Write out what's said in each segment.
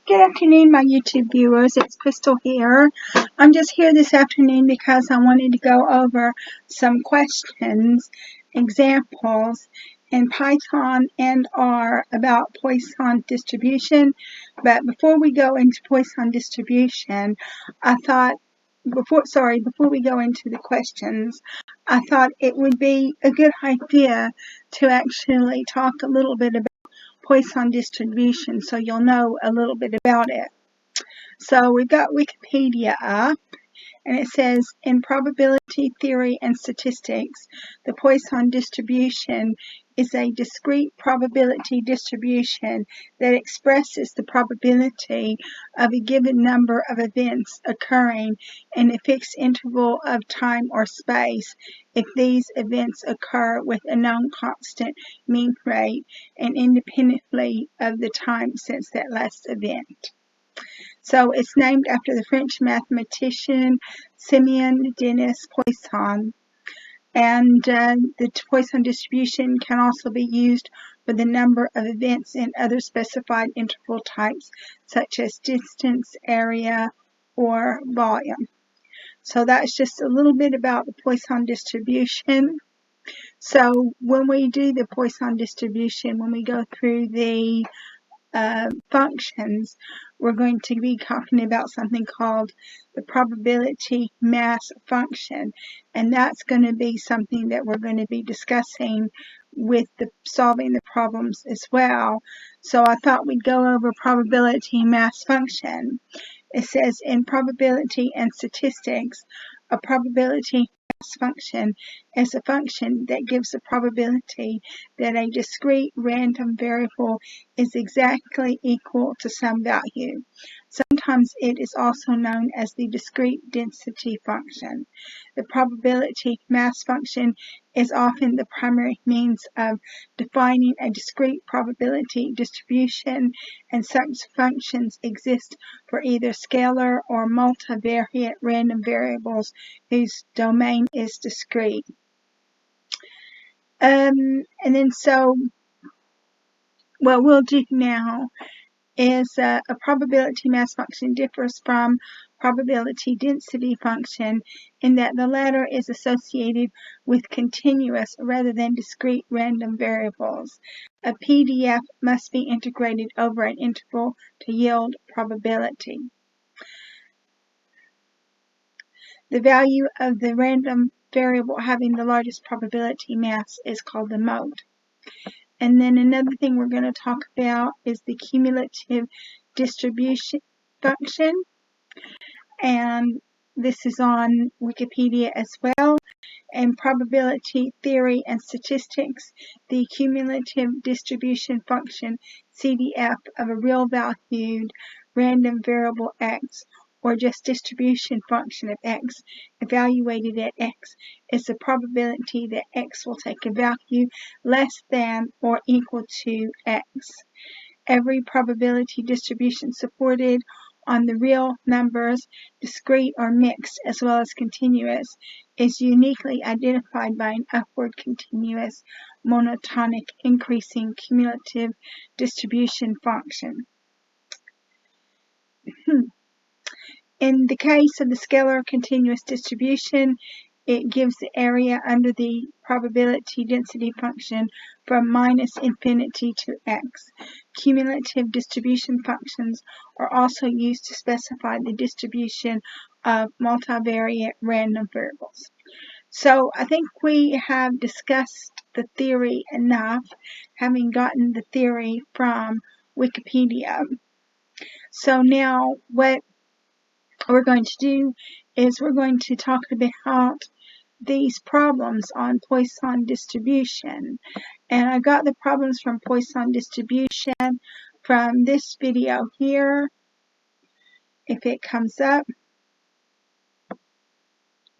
Good afternoon, my YouTube viewers. It's Crystal here. I'm just here this afternoon because I wanted to go over some questions, examples in Python and R about Poisson distribution. But before we go into Poisson distribution, before we go into the questions, I thought it would be a good idea to actually talk a little bit about Poisson distribution so you'll know a little bit about it. So we've got Wikipedia up, and it says, in probability theory and statistics, the Poisson distribution is a discrete probability distribution that expresses the probability of a given number of events occurring in a fixed interval of time or space if these events occur with a known constant mean rate and independently of the time since that last event. So it's named after the French mathematician Simeon Denis Poisson. And the Poisson distribution can also be used for the number of events in other specified interval types, such as distance, area, or volume. So that's just a little bit about the Poisson distribution. So when we do the Poisson distribution, when we go through the functions, we're going to be talking about something called the probability mass function, and that's going to be something that we're going to be discussing with solving the problems as well. So I thought we'd go over probability mass function. It says, in probability and statistics, a probability mass function is a function that gives a probability that a discrete random variable is exactly equal to some value. Sometimes it is also known as the discrete density function. The probability mass function is often the primary means of defining a discrete probability distribution, and such functions exist for either scalar or multivariate random variables whose domain is discrete. And then what we'll do now is a probability mass function differs from probability density function in that the latter is associated with continuous rather than discrete random variables. A PDF must be integrated over an interval to yield probability. The value of the random variable having the largest probability mass is called the mode. And then another thing we're going to talk about is the cumulative distribution function. And this is on Wikipedia as well. In probability theory and statistics, the cumulative distribution function, CDF, of a real valued random variable x, or just distribution function of x evaluated at x, is the probability that x will take a value less than or equal to x. Every probability distribution supported on the real numbers, discrete or mixed, as well as continuous, is uniquely identified by an upward continuous monotonic increasing cumulative distribution function. In the case of the scalar continuous distribution, it gives the area under the probability density function from minus infinity to x. Cumulative distribution functions are also used to specify the distribution of multivariate random variables. So I think we have discussed the theory enough, having gotten the theory from Wikipedia. So now what we're going to do is we're going to talk about these problems on Poisson distribution. And I got the problems from Poisson distribution from this video here, if it comes up.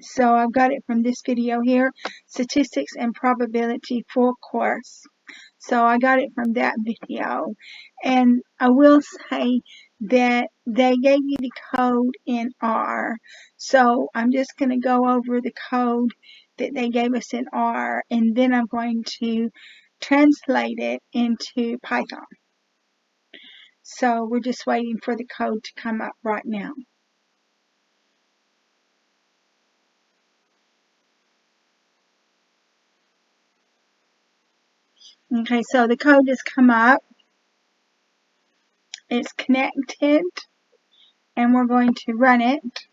So I've got it from this video here, Statistics and Probability Full Course. So I got it from that video. And I will say that they gave you the code in R. So I'm just going to go over the code that they gave us in R, and then I'm going to translate it into Python. So we're just waiting for the code to come up right now. Okay, so the code has come up. It's connected, and we're going to run it.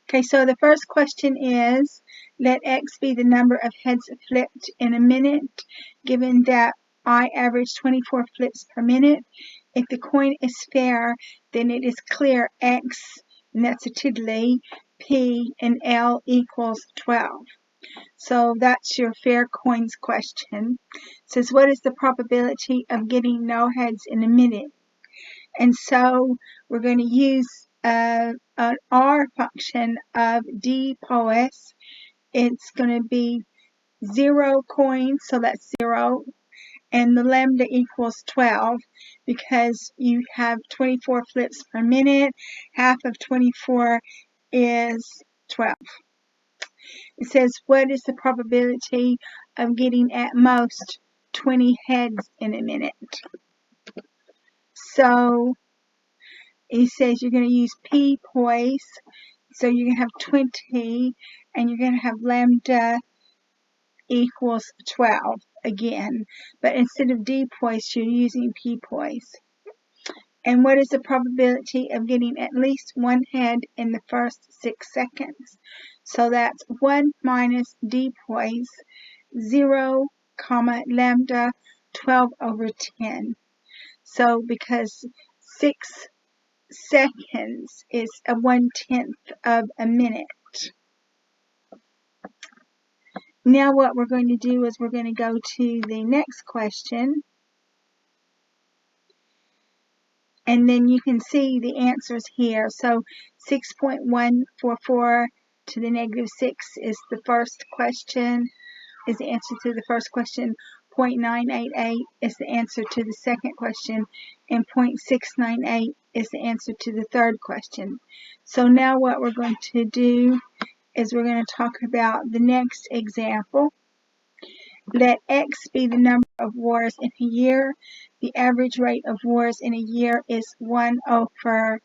Okay, so the first question is, let X be the number of heads flipped in a minute, given that I average 24 flips per minute. If the coin is fair, then it is clear X, and that's a tiddly, P, and L equals 12. So that's your fair coins question. It says, what is the probability of getting no heads in a minute? And so we're going to use an R function of d Poisson. It's going to be 0 coins, so that's 0, and the lambda equals 12 because you have 24 flips per minute. Half of 24 is 12. It says, what is the probability of getting at most 20 heads in a minute? So it says you're going to use P Poisson, so you're going to have 20, and you're going to have lambda equals 12 again, but instead of D Poisson, you're using P Poisson. And what is the probability of getting at least one head in the first 6 seconds? So that's 1 minus D Poisson, 0, lambda, 12 over 10. So because 6 seconds is a 1/10 of a minute. Now what we're going to do is we're going to go to the next question, and then you can see the answers here. So 6.144 to the negative 6 is the first question, is the answer to the first question. 0.988 is the answer to the second question, and 0.698 is the answer to the third question. So now what we're going to do is we're going to talk about the next example. Let X be the number of wars in a year. The average rate of wars in a year is 1 over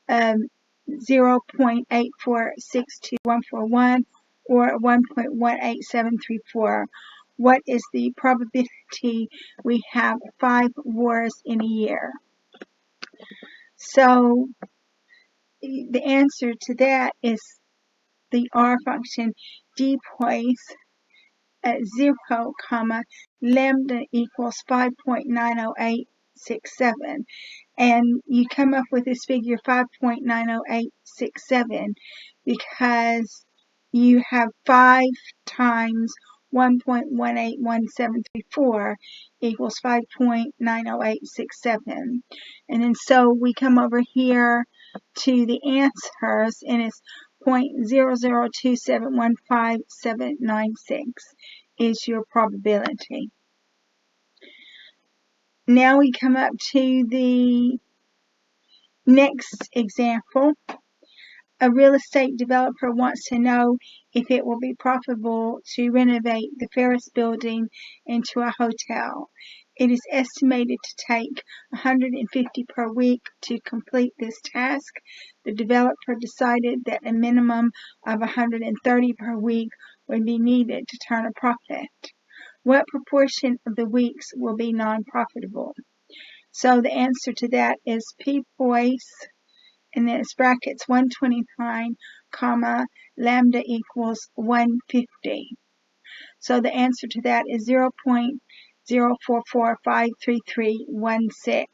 0.8462141 or 1.18734. What is the probability we have 5 wars in a year? So the answer to that is the R function d Poisson at 0, lambda equals 5.90867. And you come up with this figure 5.90867 because you have 5 times 1.181734 equals 5.90867. And then so we come over here to the answers, and it's 0.002715796 is your probability. Now we come up to the next example. A real estate developer wants to know if it will be profitable to renovate the Ferris building into a hotel. It is estimated to take $150 per week to complete this task. The developer decided that a minimum of $130 per week would be needed to turn a profit. What proportion of the weeks will be non-profitable? So the answer to that is P Poisson, and then it's brackets 129, lambda equals 150. So the answer to that is 0.044533116.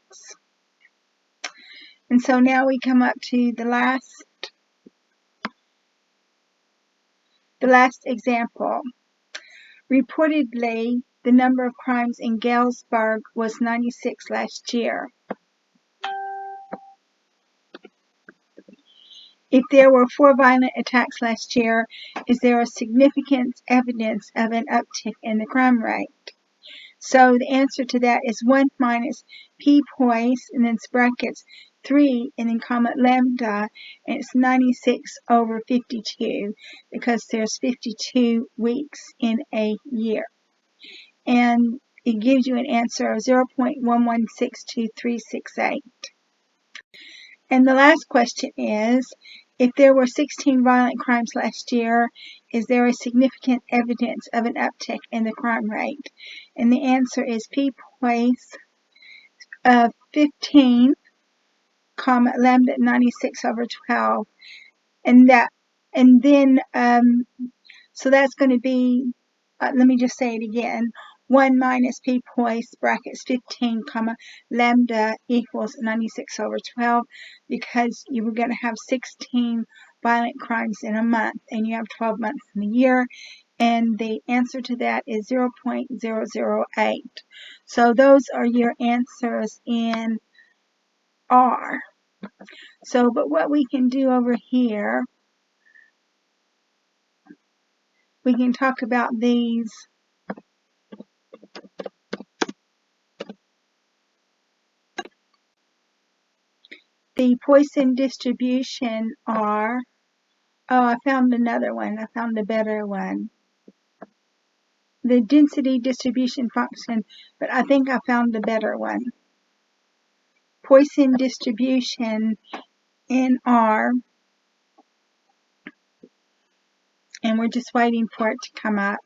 And so now we come up to the last example. Reportedly, the number of crimes in Galesburg was 96 last year. If there were 4 violent attacks last year, is there a significant evidence of an uptick in the crime rate? So the answer to that is 1 minus P Poisson, and then brackets 3, and then lambda, and it's 96 over 52 because there's 52 weeks in a year. And it gives you an answer of 0.116238. And the last question is, if there were 16 violent crimes last year, is there a significant evidence of an uptick in the crime rate? And the answer is P Poisson 15, lambda 96/12. And then so that's going to be, let me just say it again, 1 minus P Poisson brackets 15, lambda equals 96/12, because you were going to have 16 violent crimes in a month, and you have 12 months in the year, and the answer to that is 0.008. So those are your answers in R. So, but what we can do over here, we can talk about these. The Poisson distribution are, I found another one. I found a better one. The density distribution function, but I think I found a better one. Poisson distribution in R, and we're just waiting for it to come up.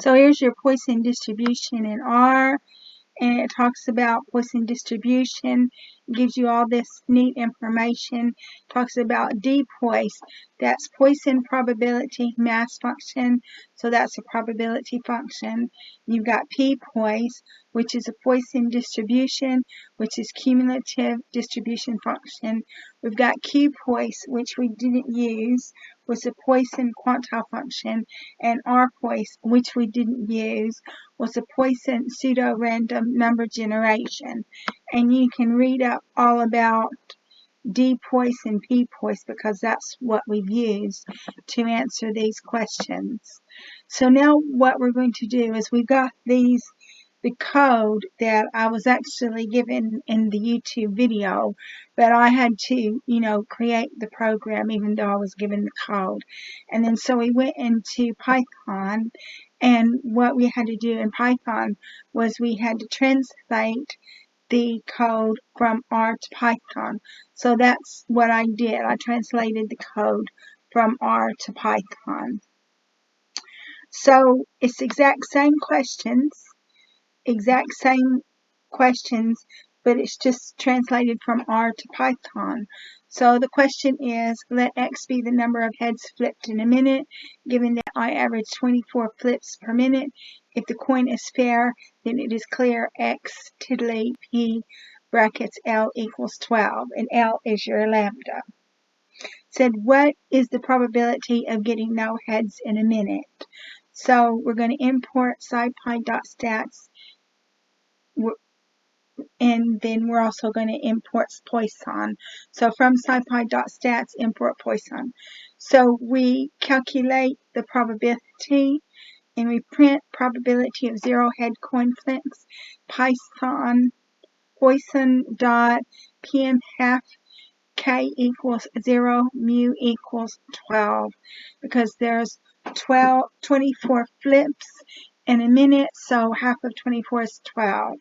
So here's your Poisson distribution in R, and it talks about Poisson distribution. It gives you all this neat information. It talks about D Poisson. That's Poisson probability mass function. So that's a probability function. You've got P Poisson, which is a Poisson distribution, which is cumulative distribution function. We've got Q Poisson, which we didn't use, was a Poisson quantile function, and R Poisson, which we didn't use, was a Poisson pseudo-random number generation. And you can read up all about D Poisson and P Poisson, because that's what we've used to answer these questions. So now what we're going to do is we've got the code that I was actually given in the YouTube video, but I had to, create the program even though I was given the code. And then so we went into Python, and what we had to do in Python was we had to translate the code from R to Python. So that's what I did. I translated the code from R to Python. So it's the exact same questions, but it's just translated from R to Python. So the question is, let X be the number of heads flipped in a minute, given that I average 24 flips per minute. If the coin is fair, then it is clear X tiddly P brackets L equals 12, and L is your lambda. Said, what is the probability of getting no heads in a minute? So we're going to import scipy.stats, and then we're also going to import Poisson. So from scipy.stats, import Poisson. So we calculate the probability, and we print probability of 0 head coin flips, Poisson dot PMF K equals 0, mu equals 12, because there's 24 flips in a minute, so half of 24 is 12.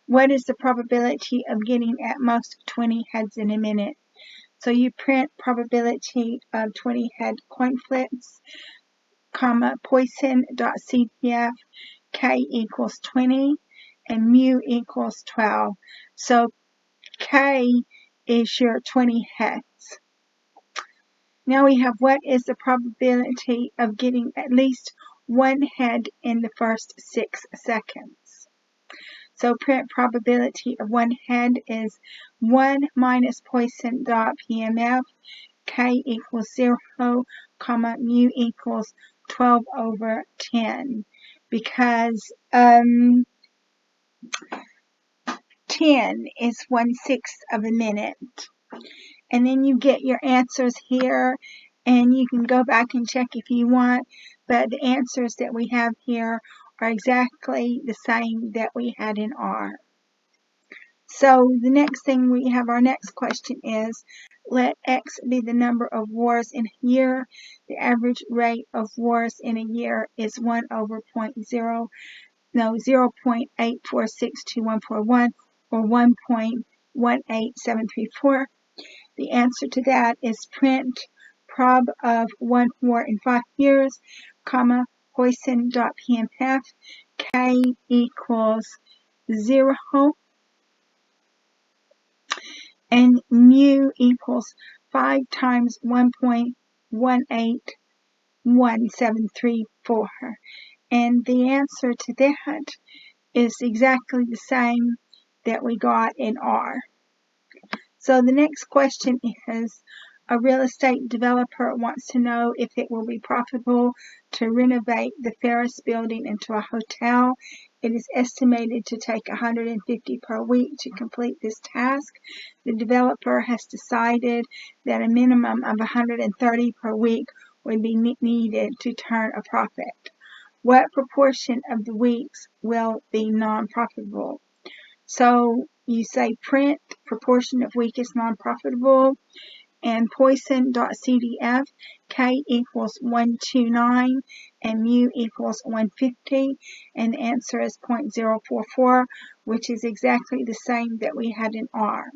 What is the probability of getting at most 20 heads in a minute? So you print probability of 20 head coin flips, Poisson.cpf, K equals 20, and mu equals 12. So K is your 20 heads. Now we have, what is the probability of getting at least 1 head in the first 6 seconds? So print probability of 1 head is 1 minus Poisson.PMF, K equals 0, mu equals 12/10, because 10 is 1/6 of a minute. And then you get your answers here, and you can go back and check if you want, but the answers that we have here are exactly the same that we had in R. So the next thing we have, our next question is, let X be the number of wars in a year. The average rate of wars in a year is 0.8462141 or 1.18734. The answer to that is print prob of 1 war in 5 years, comma, Poisson.pmf, K equals 0, and mu equals 5 times 1.18174. And the answer to that is exactly the same that we got in R. So the next question is, a real estate developer wants to know if it will be profitable to renovate the Ferris building into a hotel. It is estimated to take $150 per week to complete this task. The developer has decided that a minimum of $130 per week would be needed to turn a profit. What proportion of the weeks will be non-profitable? So you say print proportion of week is non-profitable, and Poisson.cdf, K equals 129 and mu equals 150, and the answer is 0.044, which is exactly the same that we had in R.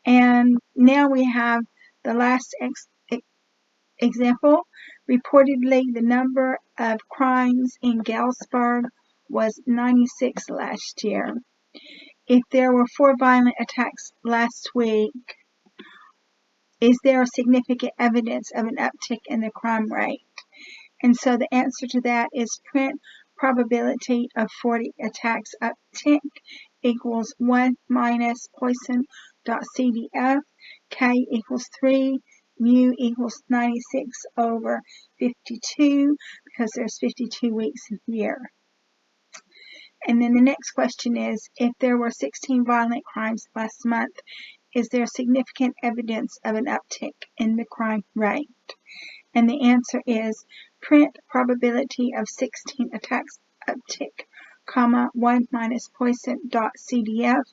And now we have the last example. Reportedly, the number of crimes in Galesburg was 96 last year. If there were 4 violent attacks last week, is there significant evidence of an uptick in the crime rate? And so the answer to that is print probability of 40 attacks uptick equals 1 minus Poisson.cdf, K equals 3, mu equals 96 over 52, because there's 52 weeks in a year. And then the next question is, if there were 16 violent crimes last month, is there significant evidence of an uptick in the crime rate? And the answer is print probability of 16 attacks uptick, comma, 1 minus Poisson.cdf,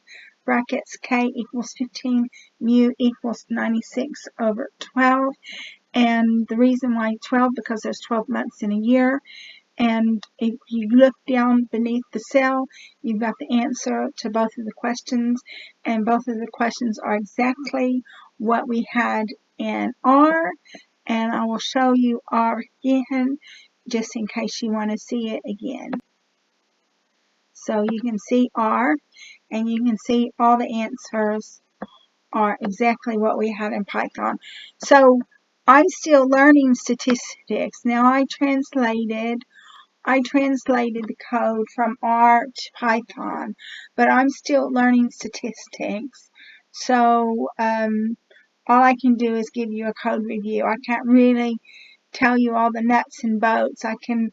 brackets, K equals 15, mu equals 96 over 12. And the reason why 12, because there's 12 months in a year. And if you look down beneath the cell, you've got the answer to both of the questions, and both of the questions are exactly what we had in R. And I will show you R again, just in case you want to see it again. So you can see R, and you can see all the answers are exactly what we had in Python. So I'm still learning statistics. Now I translated the code from R to Python, but I'm still learning statistics. So all I can do is give you a code review. I can't really tell you all the nuts and bolts. I can,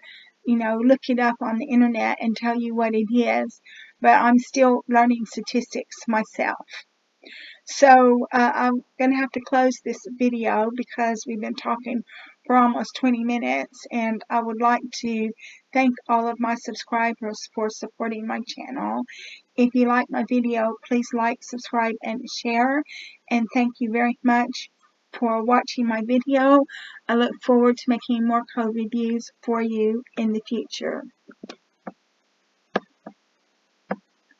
look it up on the internet and tell you what it is, but I'm still learning statistics myself. So I'm going to have to close this video because we've been talking for almost 20 minutes, and I would like to thank all of my subscribers for supporting my channel. If you like my video, please like, subscribe, and share, and thank you very much for watching my video. I look forward to making more code reviews for you in the future.